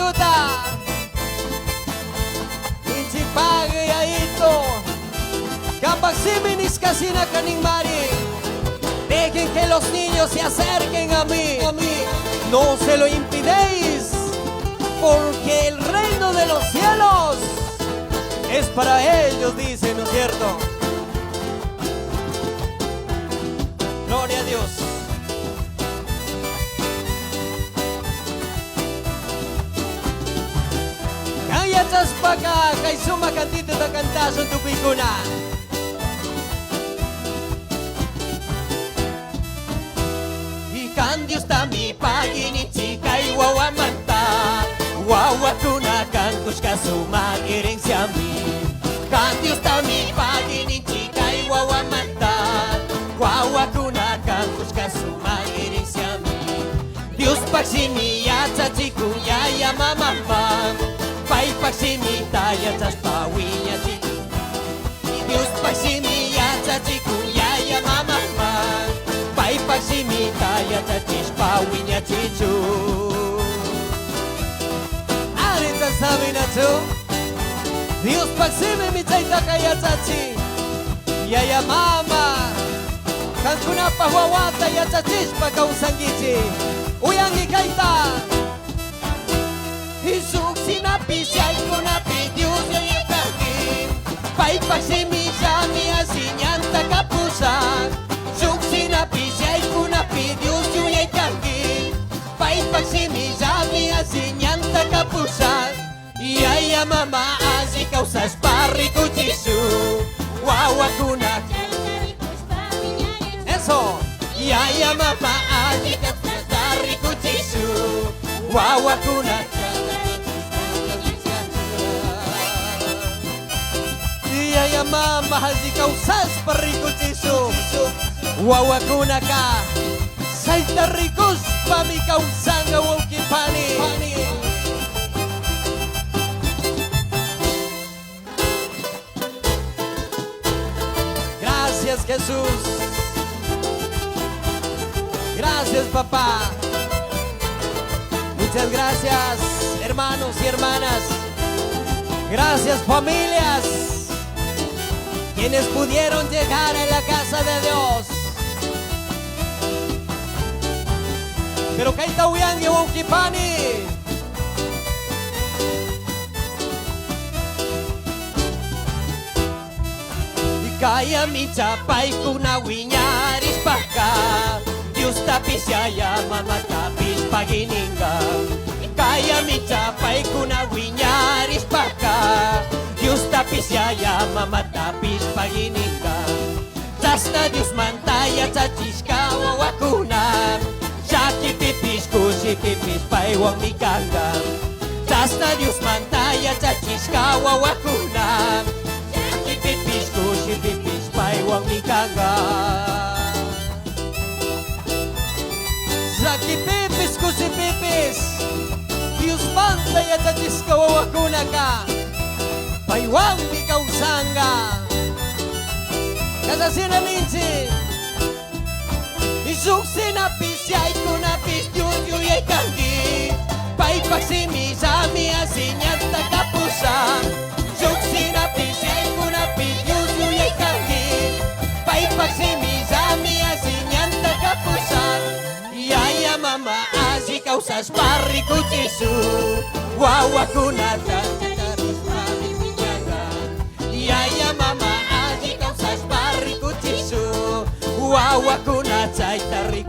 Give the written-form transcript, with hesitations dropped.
ayuda. Inchi pague a ito. Kapag siminis kasi na kaning mari, dejen que los niños se acerquen a mí. No se lo impidéis, porque el reino de los cielos es para ellos, dice, ¿no es cierto? Gloria a Dios. Kaya tas paka kay sumakantito na kantason tupikuna. Ikan Dios tami paginichi kay wawamanta. Wawa tunakan kuska sumagiring siami. Kan Dios tami paginichi kay wawamanta. Wawa tunakan kuska sumagiring siami. Dios pagsimiya sa chikuya ya mamamang. Pai pagsimiya sa pawinya chiku. Dios pagsimiya sa chikuya ya mamamang. Pai pagsimiya sa pawinya chichu. Sabi na to Dios pagsimi mitayta kaya chachi Yaya mama Kan kuna pahwawata ya chachis pagkausangiti Uyang ikaita Isuk sinapi siya'y kunapi Diyos yung ipagin Pai pagsimi siya mi asinyan takapusan Suk sinapi siya'y kunapi Diyos yung ipagin Pai pagsimi siya mi asinyan takapusan Yaya mama as ikaw sa spari ko Jisu Wawa kuna Eso Yaya mama as ikaw sa spari ko Jisu Wawa kuna Yaya mama as ikaw sa spari ko Jisu Wawa kuna ka Sa itarikos pamikaw sanga wawkipani Gracias Jesús, gracias papá, muchas gracias hermanos y hermanas, gracias familias, quienes pudieron llegar a la casa de Dios. Pero kay tawian yung kipani. Kaya micapai kuna winyaris paka Diyos tapis yaya mama tapis paginingga Kaya micapai kuna winyaris paka Diyos tapis yaya mama tapis paginingga Jasna Diyos mantaya chachis kawawakuna Saki pipis kusi pipis paiwang mikangga Jasna Diyos mantaya chachis kawawakuna Pipis ko si pipis paiwang mikanga Saki pipis ko si pipis Diyos bantay at atis kawawakuna ka Paiwang mikaw sanga Kasa sinaminsin Isuk sinapis yay kunapis Diyos yuyay kandi Pai pagsimi sa mi asinyan tagapusa Isuk sinapis yay kunapis Diyos yuyay kandi Pai pagsimi sa mi asinyan tagapusa Yaya mama as ikaw sa spari ko Jisu Wawa kunatan kataris pamipinyagan Yaya mama as ikaw sa spari ko Jisu Wawa kunat sa itarik